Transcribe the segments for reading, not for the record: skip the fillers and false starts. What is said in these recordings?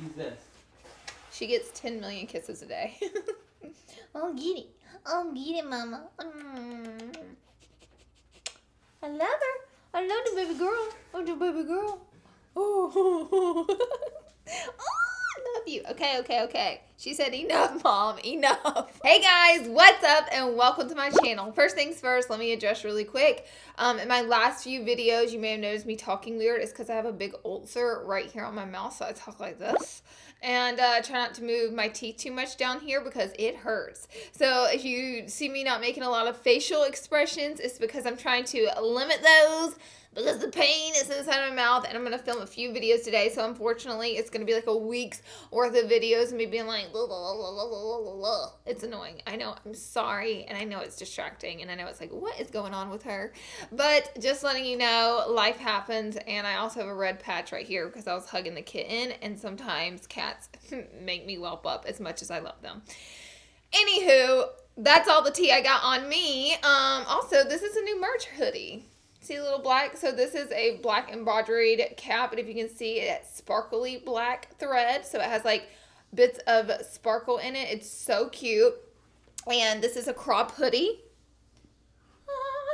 Who's this? She gets 10 million kisses a day. Oh, get it. Oh, get it, mama. I love her. I love the baby girl. Oh, the baby girl. Oh, I love you. Okay. She said, enough, Mom. Enough. Hey, guys. What's up? And welcome to my channel. First things first, let me address really quick. In my last few videos, you may have noticed me talking weird. It's because I have a big ulcer right here on my mouth, so I talk like this. And try not to move my teeth too much down here because it hurts. So if you see me not making a lot of facial expressions, it's because I'm trying to limit those because the pain is inside my mouth, and I'm going to film a few videos today. So unfortunately, it's going to be like a week's worth of videos and me being like, blah, blah, blah, blah, blah, blah. It's annoying. I know. I'm sorry. And I know it's distracting. And I know it's like, what is going on with her? But just letting you know, life happens. And I also have a red patch right here because I was hugging the kitten. And sometimes cats make me whelp up as much as I love them. Anywho, that's all the tea I got on me. Also, this is a new merch hoodie. See a little black? So this is a black embroidered cap, and if you can see, it's sparkly black thread. So it has like bits of sparkle in it. It's so cute. And this is a crop hoodie.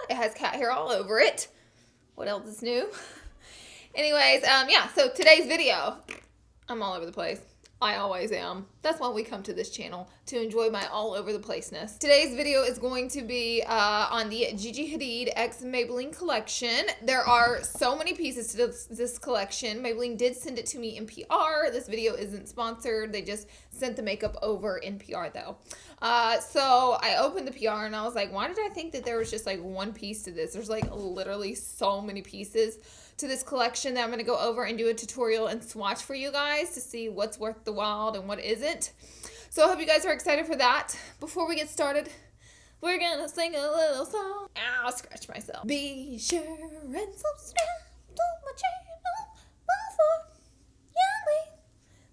It has cat hair all over it. What else is new? Anyways, yeah, so today's video, I'm all over the place. I always am. That's why we come to this channel, to enjoy my all over the placeness. Today's video is going to be on the Gigi Hadid X Maybelline collection. There are so many pieces to this collection. Maybelline did send it to me in PR. This video isn't sponsored. They just sent the makeup over in PR though. So I opened the PR and I was like, why did I think that there was just like one piece to this? There's like literally so many pieces to this collection that I'm going to go over and do a tutorial and swatch for you guys to see what's worth the while and what isn't. So I hope you guys are excited for that. Before we get started, we're going to sing a little song. Ow, scratch myself. Be sure and subscribe to my channel before you leave.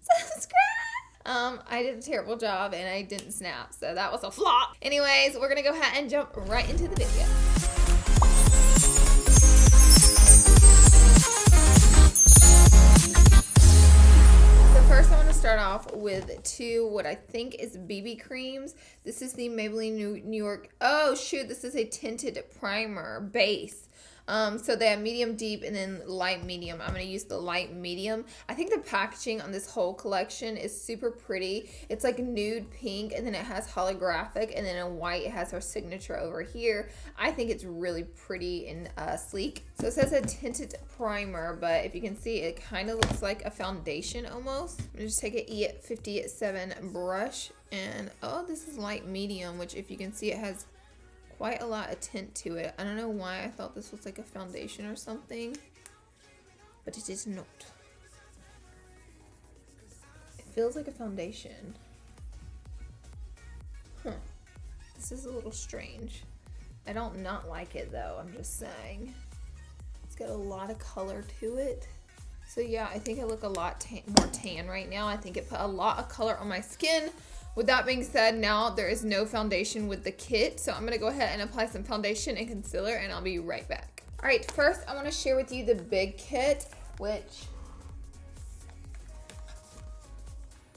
Subscribe. I did a terrible job and I didn't snap, so that was a flop. Anyways, we're going to go ahead and jump right into the video. First, I want to start off with two what I think is BB creams. This is the Maybelline New York. Oh shoot, this is a tinted primer base. So they have medium deep and then light medium. I'm going to use the light medium. I think the packaging on this whole collection is super pretty. It's like nude pink and then it has holographic, and then in white it has her signature over here. I think it's really pretty and sleek. So it says a tinted primer, but if you can see, it kind of looks like a foundation almost. I'm going to just take an E57 brush, and oh, this is light medium, which if you can see, it has quite a lot of tint to it. I don't know why I thought this was like a foundation or something, but it is not. It feels like a foundation. This is a little strange. I don't not like it though, I'm just saying. It's got a lot of color to it. So yeah, I think I look a lot more tan right now. I think it put a lot of color on my skin. With that being said, now there is no foundation with the kit, so I'm going to go ahead and apply some foundation and concealer, and I'll be right back. All right, first I want to share with you the big kit,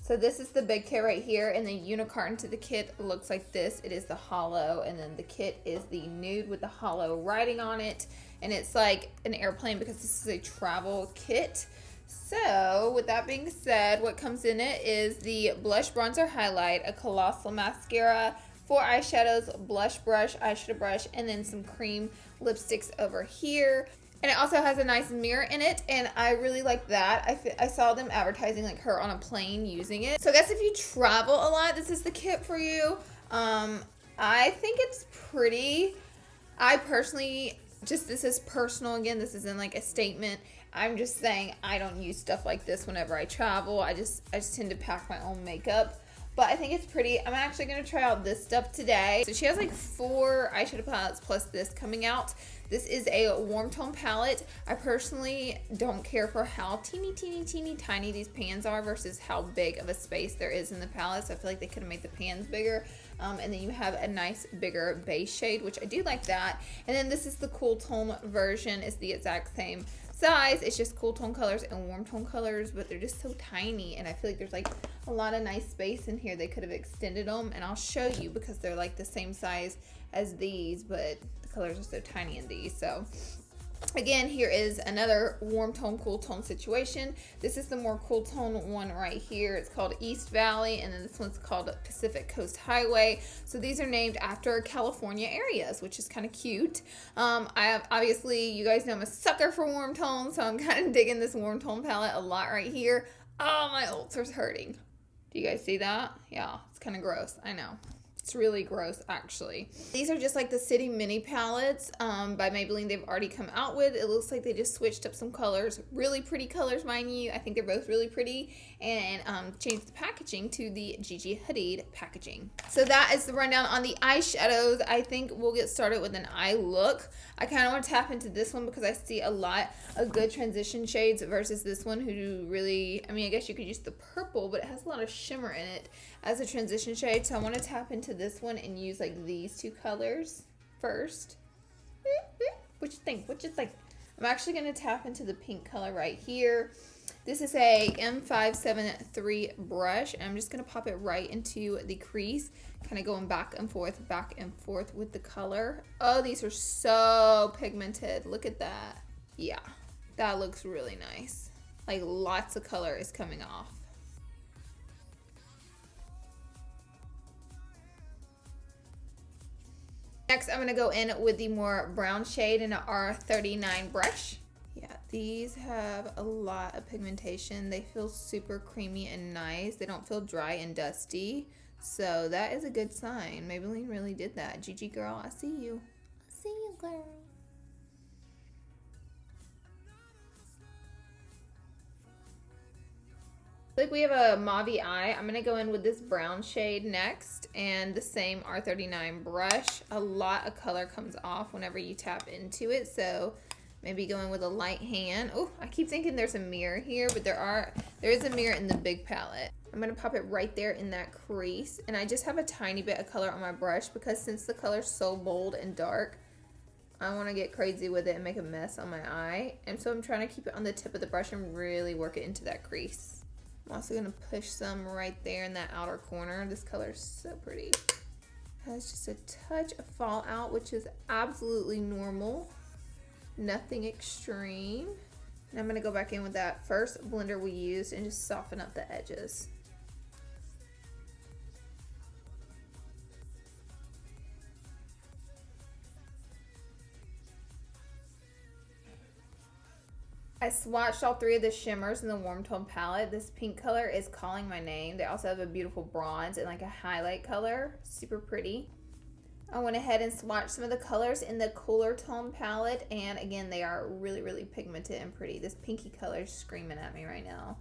so this is the big kit right here, and the unicorn to the kit looks like this. It is the hollow, and then the kit is the nude with the hollow writing on it, and it's like an airplane because this is a travel kit. So, with that being said, what comes in it is the blush bronzer highlight, a colossal mascara, 4 eyeshadows, blush brush, eyeshadow brush, and then some cream lipsticks over here. And it also has a nice mirror in it, and I really like that. I saw them advertising like her on a plane using it. So I guess if you travel a lot, this is the kit for you. I think it's pretty. I personally, this is personal again, this isn't like a statement. I'm just saying I don't use stuff like this whenever I travel. I just tend to pack my own makeup. But I think it's pretty. I'm actually going to try out this stuff today. So she has like 4 eyeshadow palettes plus this coming out. This is a warm tone palette. I personally don't care for how teeny tiny these pans are versus how big of a space there is in the palette. So I feel like they could have made the pans bigger. And then you have a nice bigger base shade, which I do like that. And then this is the cool tone version. It's the exact same size. It's just cool tone colors and warm tone colors, but they're just so tiny, and I feel like there's like a lot of nice space in here. They could have extended them, and I'll show you because they're like the same size as these, but the colors are so tiny in these. So again, here is another warm tone, cool tone situation. This is the more cool tone one right here. It's called East Valley, and then this one's called Pacific Coast Highway. So these are named after California areas, which is kind of cute. Obviously, you guys know I'm a sucker for warm tones, so I'm kind of digging this warm tone palette a lot right here. Oh, my ulcer's hurting. Do you guys see that? Yeah, it's kind of gross. I know. It's really gross, actually. These are just like the City Mini palettes by Maybelline. They've already come out with. It looks like they just switched up some colors. Really pretty colors, mind you. I think they're both really pretty. And changed the packaging to the Gigi Hadid packaging. So that is the rundown on the eyeshadows. I think we'll get started with an eye look. I kind of want to tap into this one because I see a lot of good transition shades versus this one who do really, I mean, I guess you could use the purple, but it has a lot of shimmer in it as a transition shade. So I want to tap into this one and use like these two colors first. What you think? What you think? I'm actually going to tap into the pink color right here. This is a M573 brush, and I'm just going to pop it right into the crease, kind of going back and forth with the color. Oh, these are so pigmented. Look at that. Yeah, that looks really nice. Like lots of color is coming off. Next, I'm going to go in with the more brown shade in an R39 brush. Yeah, these have a lot of pigmentation. They feel super creamy and nice. They don't feel dry and dusty. So that is a good sign. Maybelline really did that. Gigi girl, I see you. I see you, girl. Like we have a mauve eye. I'm gonna go in with this brown shade next and the same R39 brush. A lot of color comes off whenever you tap into it, so maybe go in with a light hand. Oh, I keep thinking there's a mirror here, but there is a mirror in the big palette. I'm gonna pop it right there in that crease, and I just have a tiny bit of color on my brush because since the color's so bold and dark, I want to get crazy with it and make a mess on my eye, and so I'm trying to keep it on the tip of the brush and really work it into that crease. I'm also going to push some right there in that outer corner. This color is so pretty. It has just a touch of fallout, which is absolutely normal. Nothing extreme. And I'm going to go back in with that first blender we used and just soften up the edges. I swatched all three of the shimmers in the warm tone palette. This pink color is calling my name. They also have a beautiful bronze and like a highlight color. Super pretty. I went ahead and swatched some of the colors in the cooler tone palette. And again, they are really, really pigmented and pretty. This pinky color is screaming at me right now.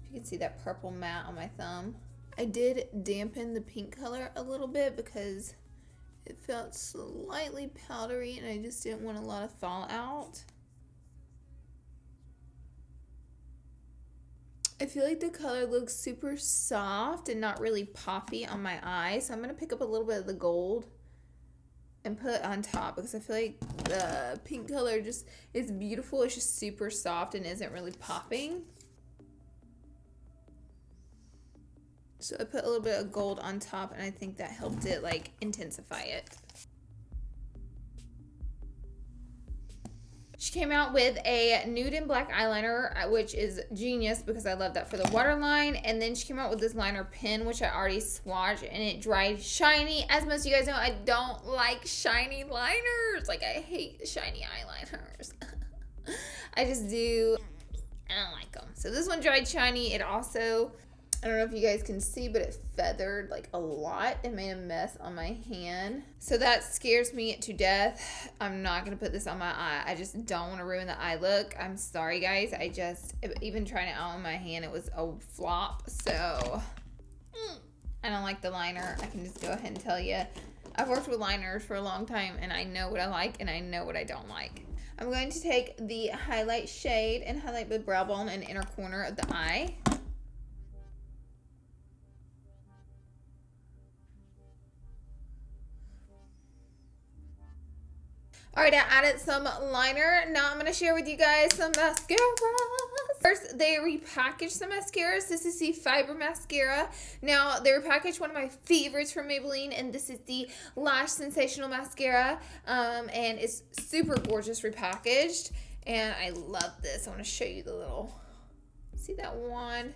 If you can see that purple matte on my thumb. I did dampen the pink color a little bit because it felt slightly powdery and I just didn't want a lot of fallout. I feel like the color looks super soft and not really poppy on my eye. So I'm going to pick up a little bit of the gold and put it on top because I feel like the pink color just is beautiful. It's just super soft and isn't really popping. So I put a little bit of gold on top and I think that helped it like intensify it. She came out with a nude and black eyeliner, which is genius because I love that for the waterline. And then she came out with this liner pen, which I already swatched, and it dried shiny. As most of you guys know, I don't like shiny liners. Like, I hate shiny eyeliners. I just do. I don't like them. So this one dried shiny. It also, I don't know if you guys can see, but it feathered like a lot and made a mess on my hand. So that scares me to death. I'm not going to put this on my eye. I just don't want to ruin the eye look. I'm sorry, guys. Even trying it out on my hand, it was a flop. So I don't like the liner. I can just go ahead and tell you. I've worked with liners for a long time and I know what I like and I know what I don't like. I'm going to take the highlight shade and highlight the brow bone and inner corner of the eye. All right, I added some liner. Now I'm going to share with you guys some mascaras. First, they repackaged some mascaras. This is the Fiber Mascara. Now, they repackaged one of my favorites from Maybelline, and this is the Lash Sensational Mascara. And it's super gorgeous repackaged, and I love this. I want to show you the little, see that wand?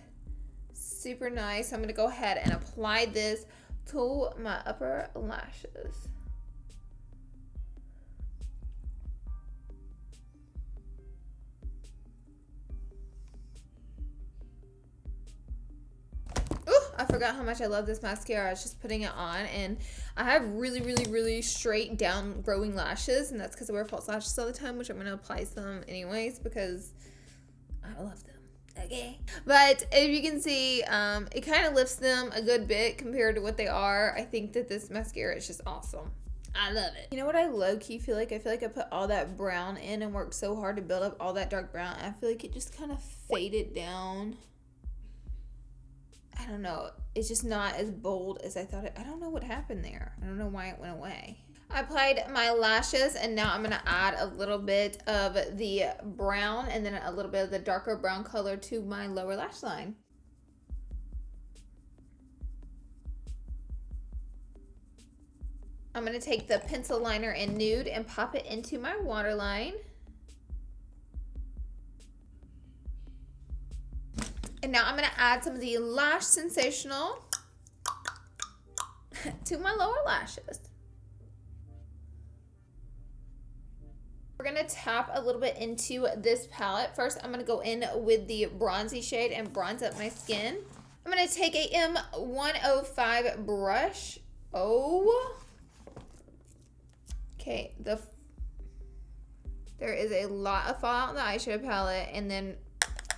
Super nice. I'm going to go ahead and apply this to my upper lashes. I forgot how much I love this mascara. I was just putting it on, and I have really straight down growing lashes, and that's because I wear false lashes all the time, which I'm going to apply some anyways because I love them. Okay, but if you can see, it kind of lifts them a good bit compared to what they are. I think that this mascara is just awesome. I love it. You know what I low-key feel like? I feel like I put all that brown in and worked so hard to build up all that dark brown, and I feel like it just kind of faded down. I don't know. It's just not as bold as I thought it. I don't know what happened there. I don't know why it went away. I applied my lashes, and now I'm going to add a little bit of the brown and then a little bit of the darker brown color to my lower lash line. I'm going to take the pencil liner in Nude and pop it into my waterline. And now I'm going to add some of the Lash Sensational to my lower lashes. We're going to tap a little bit into this palette. First, I'm going to go in with the bronzy shade and bronze up my skin. I'm going to take a M105 brush. Okay, there is a lot of fallout in the eyeshadow palette, and then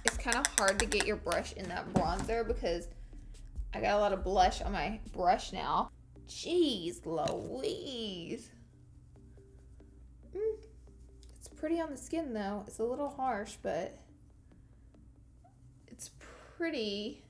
it's kind of hard to get your brush in that bronzer because I got a lot of blush on my brush now. Jeez Louise. It's pretty on the skin though. It's a little harsh, but it's pretty.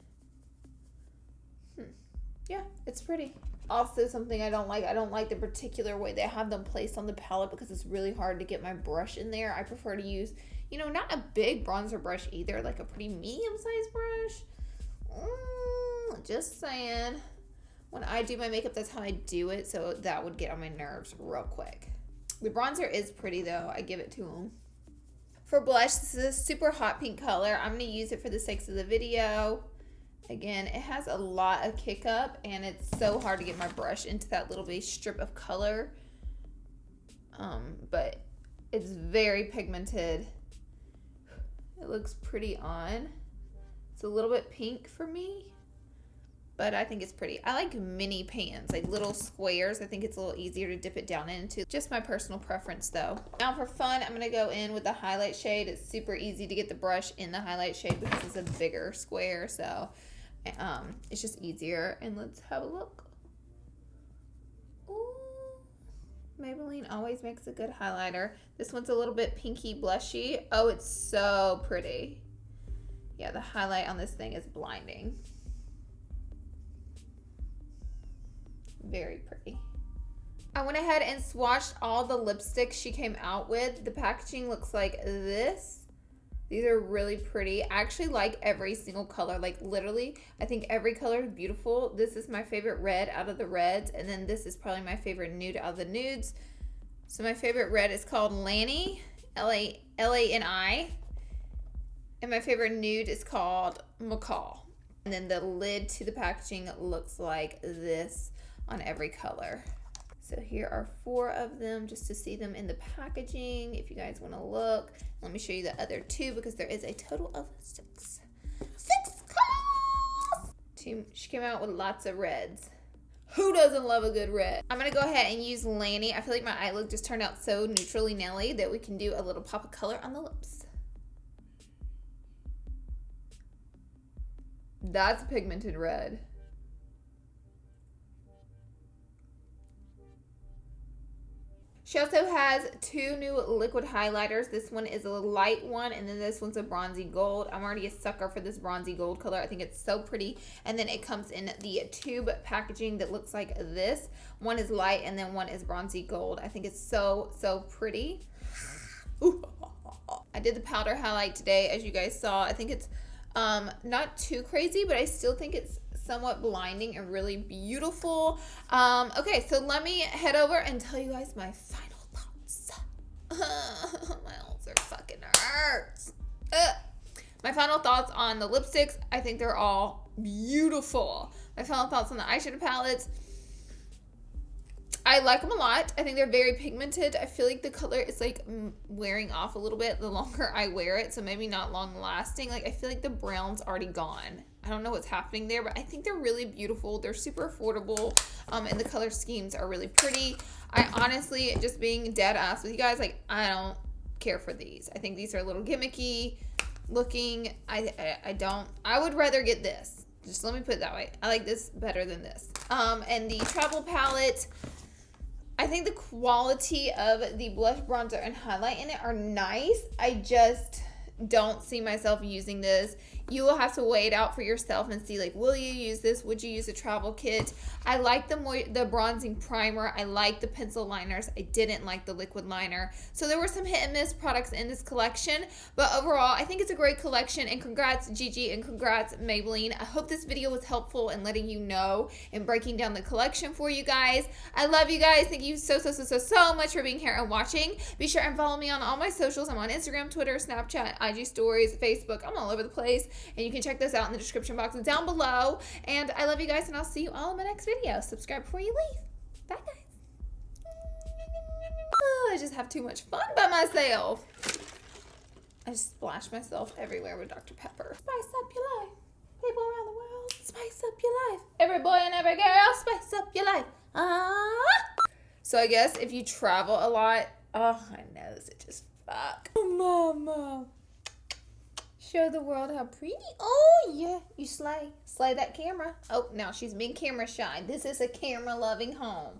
Yeah, it's pretty. Also, something I don't like the particular way they have them placed on the palette because it's really hard to get my brush in there. I prefer to use, you know, not a big bronzer brush either, like a pretty medium-sized brush. Just saying. When I do my makeup, that's how I do it, so that would get on my nerves real quick. The bronzer is pretty, though. I give it to them. For blush, this is a super hot pink color. I'm going to use it for the sakes of the video. Again, it has a lot of kick up, and it's so hard to get my brush into that little bitty strip of color. But it's very pigmented. It looks pretty on. It's a little bit pink for me, but I think it's pretty. I like mini pans, like little squares. I think it's a little easier to dip it down into. Just my personal preference though. Now for fun, I'm going to go in with the highlight shade. It's super easy to get the brush in the highlight shade because it's a bigger square, so it's just easier. And let's have a look. Ooh, Maybelline always makes a good highlighter. This one's a little bit pinky blushy. Oh, it's so pretty. Yeah, the highlight on this thing is blinding. Very pretty. I went ahead and swatched all the lipsticks she came out with. The packaging looks like this. These are really pretty. I actually like every single color. Like literally, I think every color is beautiful. This is my favorite red out of the reds. And then this is probably my favorite nude out of the nudes. So my favorite red is called Lani, L-A-N-I. And my favorite nude is called Macaw. And then the lid to the packaging looks like this on every color. So here are 4 of them just to see them in the packaging if you guys want to look. Let me show you the other 2 because there is a total of 6. 6 colors! She came out with lots of reds. Who doesn't love a good red? I'm going to go ahead and use Lani. I feel like my eye look just turned out so neutrally Nelly that we can do a little pop of color on the lips. That's a pigmented red. She also has 2 new liquid highlighters. This one is a light one, and then this one's a bronzy gold. I'm already a sucker for this bronzy gold color. I think it's so pretty. And then it comes in the tube packaging that looks like this. One is light, and then one is bronzy gold. I think it's so, so pretty. Ooh. I did the powder highlight today, as you guys saw. I think it's not too crazy, but I still think it's somewhat blinding and really beautiful. Okay, so let me head over and tell you guys my final thoughts. My ulcer fucking hurts. My final thoughts on the lipsticks. I think they're all beautiful. My final thoughts on the eyeshadow palettes. I like them a lot. I think they're very pigmented. I feel like the color is like wearing off a little bit the longer I wear it, so maybe not long lasting. Like I feel like the brown's already gone. I don't know what's happening there, but I think they're really beautiful. They're super affordable, and the color schemes are really pretty. I honestly, just being dead ass with you guys, like I don't care for these. I think these are a little gimmicky looking. I would rather get this. Just let me put it that way. I like this better than this. And the travel palette, I think the quality of the blush, bronzer, and highlight in it are nice. I just don't see myself using this. You will have to weigh it out for yourself and see, like, will you use this? Would you use a travel kit? I like the bronzing primer. I like the pencil liners. I didn't like the liquid liner. So there were some hit and miss products in this collection, but overall, I think it's a great collection, and congrats Gigi and congrats Maybelline. I hope this video was helpful in letting you know and breaking down the collection for you guys. I love you guys. Thank you so much for being here and watching. Be sure and follow me on all my socials. I'm on Instagram, Twitter, Snapchat, IG Stories, Facebook. I'm all over the place. And you can check those out in the description box down below. And I love you guys, and I'll see you all in my next video. Subscribe before you leave. Bye, guys. Oh, I just have too much fun by myself. I just splash myself everywhere with Dr. Pepper. Spice up your life. People around the world, spice up your life. Every boy and every girl, spice up your life. So I guess if you travel a lot, oh, my nose, it just fuck. Oh, mama. Show the world how pretty. Oh, yeah. You slay. Slay that camera. Oh, now she's being camera shy. This is a camera-loving home.